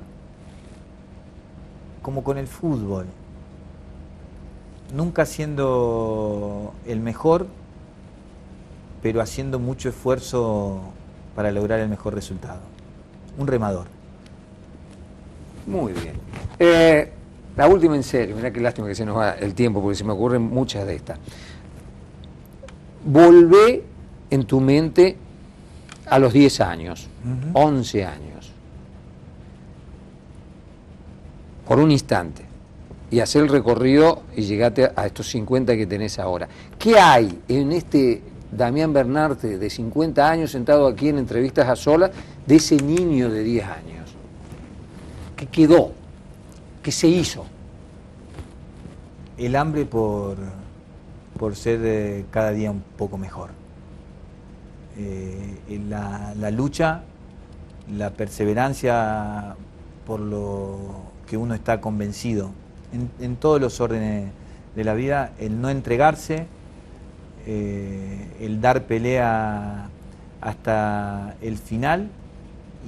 como con el fútbol, nunca siendo el mejor, pero haciendo mucho esfuerzo para lograr el mejor resultado. Un remador. Muy bien. La última en serio, mirá qué lástima que se nos va el tiempo, porque se me ocurren muchas de estas. Volvé en tu mente a los 10 años, 11 años, por un instante, y hacer el recorrido y llegate a estos 50 que tenés ahora. ¿Qué hay en este Damián Bernarte de 50 años sentado aquí en Entrevistas a Solas de ese niño de 10 años? ¿Qué quedó? ¿Qué se hizo? El hambre por ser cada día un poco mejor. La lucha, la perseverancia por lo que uno está convencido en todos los órdenes de la vida, el no entregarse, el dar pelea hasta el final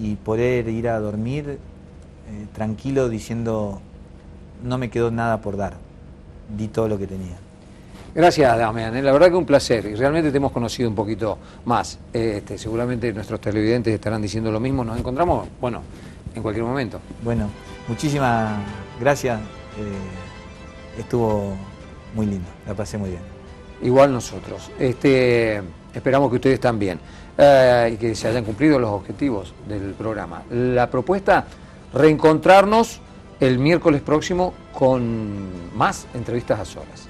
y poder ir a dormir tranquilo diciendo no me quedó nada por dar, di todo lo que tenía. Gracias, Damián. La verdad que un placer y realmente te hemos conocido un poquito más. Seguramente nuestros televidentes estarán diciendo lo mismo. Nos encontramos, bueno, en cualquier momento. Bueno, muchísimas gracias. Estuvo muy lindo, la pasé muy bien. Igual nosotros. Esperamos que ustedes también y que se hayan cumplido los objetivos del programa. La propuesta, reencontrarnos el miércoles próximo con más Entrevistas a Solas.